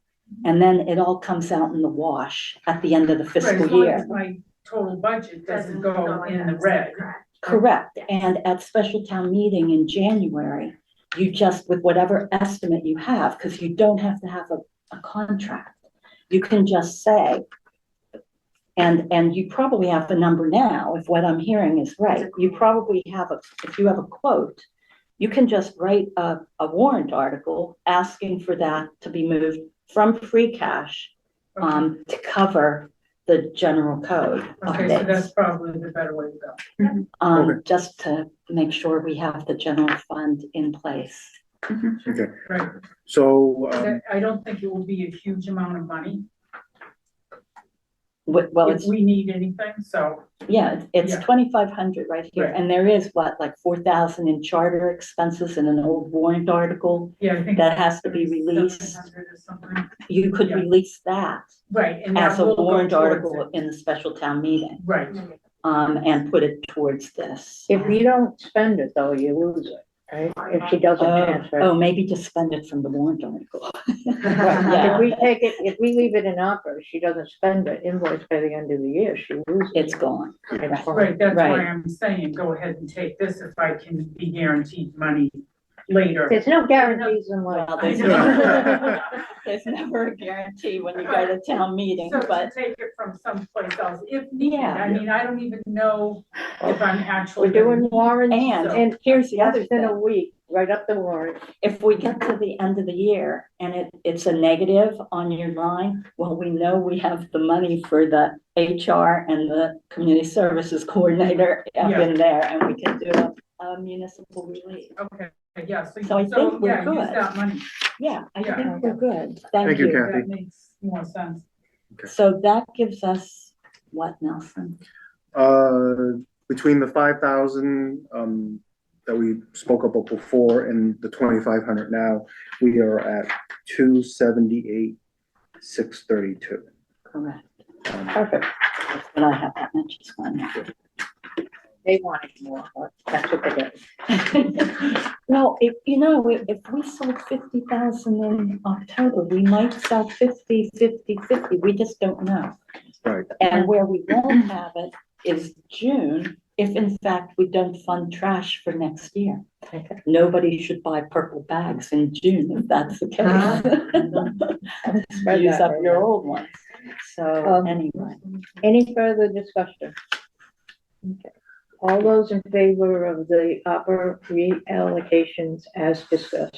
and then it all comes out in the wash at the end of the Right, fiscal as long year. as my total budget doesn't go in the red. Correct. And at special town meeting in January, you just, with whatever estimate you have, because you don't have to have a contract, you can just say, and you probably have the number now, if what I'm hearing is right. You probably have if you have a quote, you can just write a warrant article asking for that to be moved from free cash to cover the general code Okay, so updates. that's probably the better way to go. Okay. Just to make sure we have the general fund in place. Okay, Right. so, I don't think it will be a huge amount of money Well, if it's, we need anything, so. yeah, it's Yeah. 2,500 right here. Right. And there is what, like 4,000 in charter expenses in an old warrant article Yeah, I think. that has to be released. 700 or something. You could Yeah. release that Right, and as that a will go warrant towards article it. in the special town meeting, Right, and put it towards this. If you don't spend it though, you lose it, right? If she doesn't transfer. Oh, maybe just spend it from the warrant article. If we take it, if we leave it in opera, she doesn't spend it, invoice by the end of the year, she loses. It's gone. It's gone. right, that's why Right. I'm saying, go ahead and take this if I can be guaranteed money later. There's no guarantees in life. Well, I there's know. there's never a guarantee when you go to town meeting, So to but take it from someplace else, if needed, Yeah. I mean, I don't even know if I'm actually. We're doing warrants, And- and here's the other less than a thing. week, right up the warrant. if we get to the end of the year and it's a negative on your line, well, we know we have the money for the HR and the community services coordinator up Yeah. in there, and we can do a municipal relief. Okay, yeah, So I think we're yeah, use good. that money. Yeah, I Yeah. think we're good. Thank Thank you, you. Kathy. That makes more sense. So that gives us what, Nelson? Between the 5,000, that we spoke about before and the 2,500 now, we are at 278,632. Correct. Perfect. That's what I have, that much is fine. They wanted more, but that's what they get. No, if we sold 50,000 in October, we might sell 50, 50, 50. We just don't know. Right. And where we won't have it is June, if in fact we don't fund trash for next year. Okay. Nobody should buy purple bags in June if that's the case. Use up your old ones. So anyway. Any further discussion? Okay. All those in favor of the upper reallocations as discussed?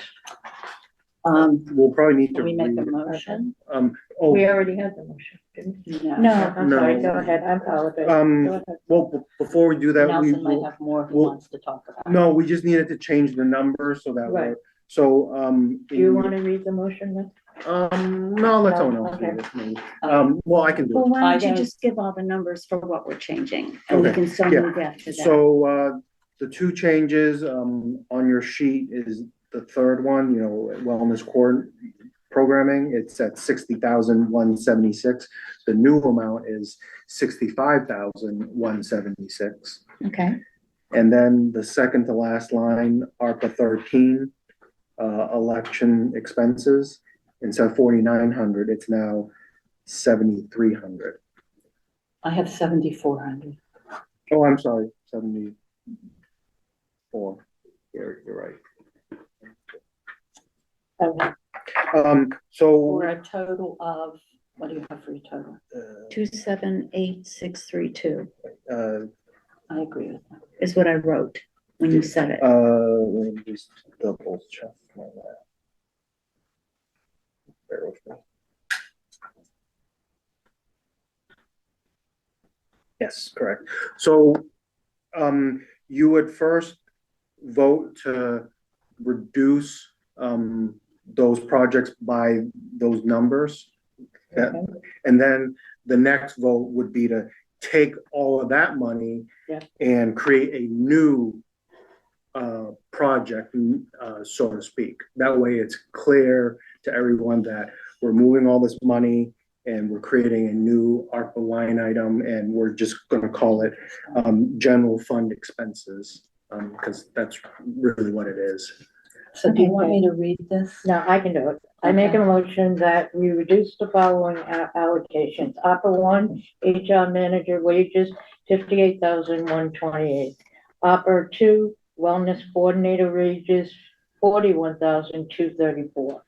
We'll probably need to Can we make a read, motion? oh, We already had the motion, didn't we? No. I'm sorry, No. go ahead, I apologize. Um, Go ahead. well, before we do that, Nelson might have more he we'll- wants to talk about. no, we just needed to change the number so that Right. we're, so, Do you want to read the motion then? no, let No, someone else okay. read it, maybe. Well, I can do Well, it. why don't I you don't- just give all the numbers for what we're changing, and we Okay, can still yeah. move after that. So, the two changes, on your sheet is the third one, wellness core programming, it's at 60,176. The new amount is 65,176. Okay, And then the second to last line, ARPA 13, election expenses, instead of 4,900, it's now 7,300. I have 7,400. Oh, I'm sorry, 74. You're right. Okay. So, For a total of, what do you have for your total? 278,632 I agree with that. is what I wrote when you said it. let me just double check my math. Bear with me. Yes, correct. So, you would first vote to reduce, those projects by those numbers. Okay. And then the next vote would be to take all of that money Yeah. and create a new project, so to speak. That way it's clear to everyone that we're moving all this money and we're creating a new ARPA line item, and we're just gonna call it general fund expenses, because that's really what it is. So do you want me to read this? No, I can do it. I make a motion that we reduce the following allocations. Opera one, HR manager wages, 58,128. Opera two, wellness coordinator wages, 41,234.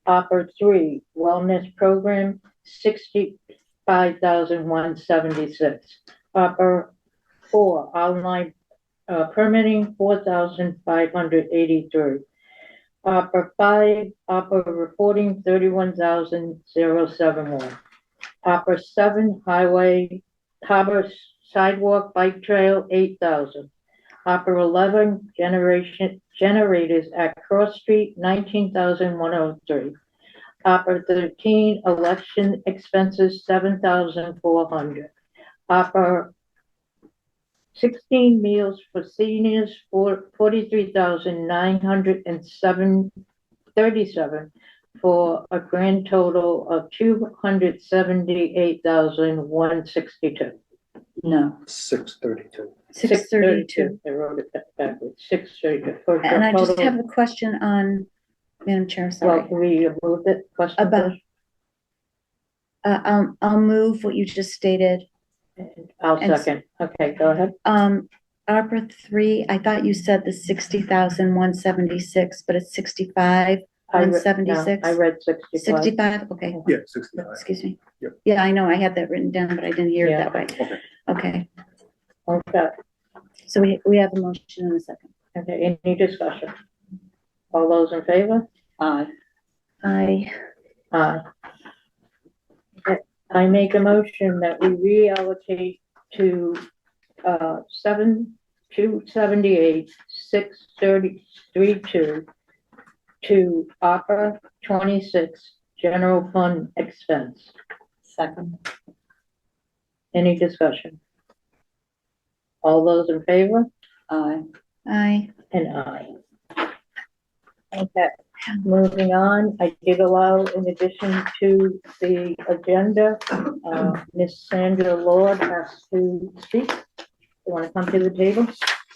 Opera three, wellness program, 65,176. Opera four, online permitting, 4,583. Opera five, opera reporting, 31,071. Opera seven, harbor sidewalk bike trail, 8,000. Opera 11, generators at Cross Street, 19,103. Opera 13, election expenses, 7,400. Opera 16, meals for seniors, 43,937, for a grand total of 278,162. No. 632. 632. I wrote it backwards, 632. For a And I just total- have a question on, Madam Chair, Well, sorry. we moved it, question About- first? I'll move what you just stated. I'll and- second. Okay, go ahead. ARPA 3, I thought you said the 60,176, but it's 65, I read- 176? no, I read 65. 65, okay. Yeah, 65. Excuse me. Yep. Yeah, I know, I had that written down, but I didn't hear it Yeah. that way. Okay. Okay, Okay, so we have a motion in a second. okay, any discussion? All those in favor? Aye. Aye. Aye. Okay, I make a motion that we reallocate to, 278, 632 to opera 26, general fund expense. Second. Any discussion? All those in favor? Aye. Aye. And aye. Okay, moving on, I did allow, in addition to the agenda, Miss Sandra Lord has to speak. You want to come to the table?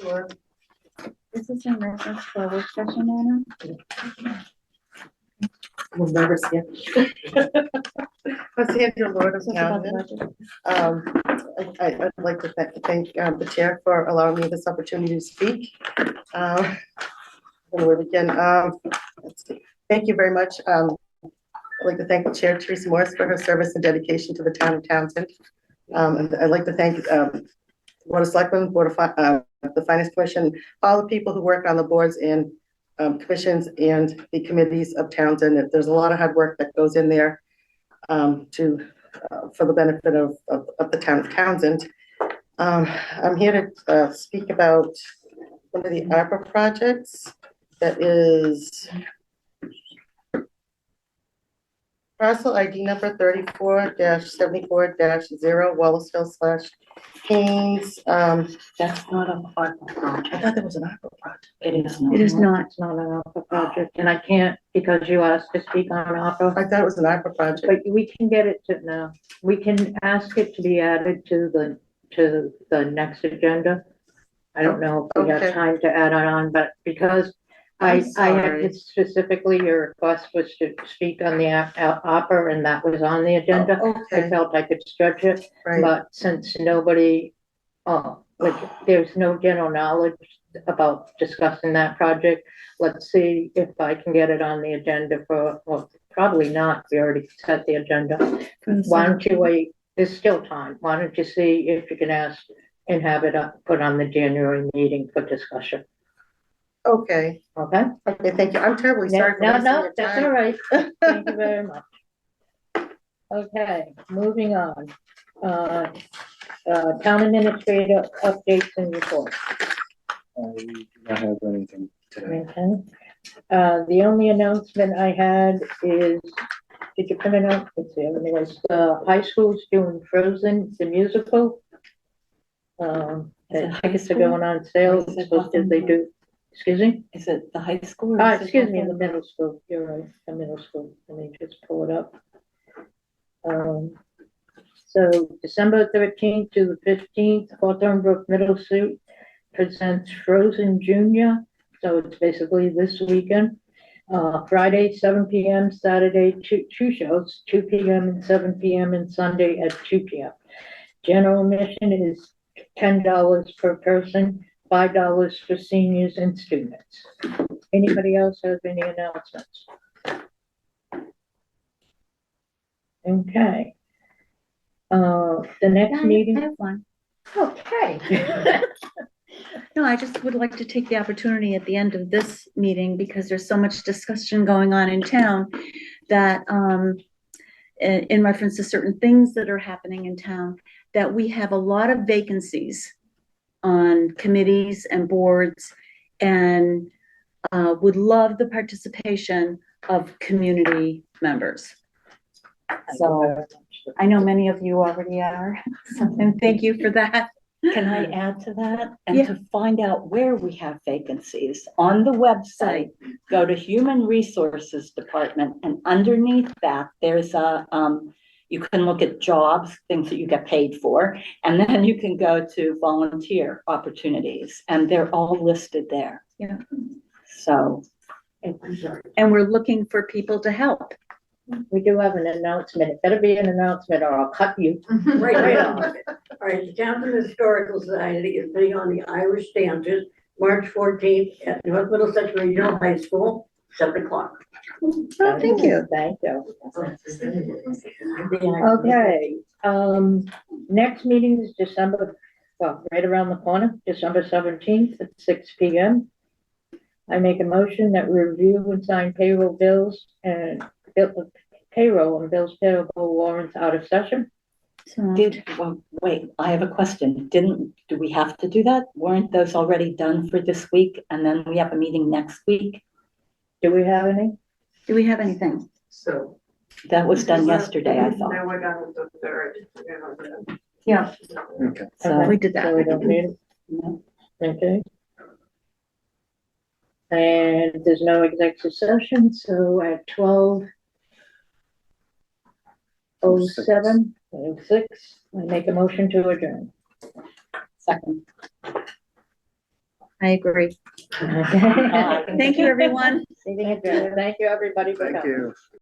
Sure. This is in reference to our work session, Anna? I'm nervous here. I'm Sandra Lord of Talk about the Townsend. budget. I'd like to thank the chair for allowing me this opportunity to speak. Where we can, let's see. Thank you very much. I'd like to thank the chair, Teresa Morris, for her service and dedication to the town of Townsend. And I'd like to thank Board of Selectmen, the Finance Commission, all the people who work on the boards and commissions and the committees of Townsend. There's a lot of hard work that goes in there for the benefit of the town of Townsend. I'm here to speak about one of the ARPA projects that is parcel ID number 34-74-0 Wallaceville / Haynes. That's not a ARPA project. I thought that was an ARPA project. It is not. It is not. It's not an ARPA project, and I can't, because you asked to speak on ARPA, I thought it was an ARPA project. but we can get it to now. We can ask it to be added to the next agenda. I don't know if we have Okay. time to add it on, but because I'm I had sorry. specifically, your request was to speak on the ARPA, and that was on the agenda. Oh, I okay, felt I could stretch it, right. but since nobody, there's no general knowledge about discussing that project, let's see if I can get it on the agenda for, well, probably not, we already set the agenda. Why don't you wait, there's still time, why don't you see if you can ask and have it put on the January meeting for discussion, Okay, okay? okay, thank you. I'm terribly sorry for No, wasting no, your that's time. all right. Thank you very much. Okay, moving on. Town administrator updates and reports. I do not have anything today. Okay. The only announcement I had is, did you print it out? Let's see, anyways, the high school's doing Frozen, the musical. The tickets are going on sale, Or is it supposed to, they nothing? do, excuse me? Is it the high school? or is it Excuse me, the nothing? middle school, you're right, the middle school, let me just pull it up. So December 13th to the 15th, Hawthorne Brook Middle School presents Frozen Junior, so it's basically this weekend. Friday, 7 p.m., Saturday, two shows, 2 p.m. and 7 p.m., and Sunday at 2 p.m. General admission is $10 per person, $5 for seniors and students. Anybody else have any announcements? Okay. The next I meeting, have one. okay. No, I just would like to take the opportunity at the end of this meeting, because there's so much discussion going on in town, that in reference to certain things that are happening in town, that we have a lot of vacancies on committees and boards, and would love the participation of community members. So I know many of you already are, and thank you for that. Can I add to that? And Yeah. to find out where we have vacancies, on the website, go to Human Resources Department, and underneath that, there's a, you can look at jobs, things that you get paid for, and then you can go to volunteer opportunities, and they're all listed there. Yeah. So, And we're looking for people to help. we do have an announcement. It better be an announcement or I'll cut you. Right off. All right, the Townsend Historical Society is putting on the Irish Dancers, March 14th at North Middlesex Regional High School, 7:00. Oh, thank you. Thank you. Okay, next meeting is December, well, right around the corner, December 17th at 6 p.m. I make a motion that we review and sign payroll bills and payroll and bills payable warrants out of session. Well, wait, I have a question. Do we have to do that? Weren't those already done for this week? And then we have a meeting next week? Do we have any? Do we have anything? So. That was done yesterday, I thought. Now we're down to the third. Yeah, Okay. So, we did that. So we don't need it? no. Okay. And there's no executive session, so at 12:06, I make a motion to adjourn. Second. I agree. Okay. Thank you, everyone. Thank you, everybody, for Thank coming. you.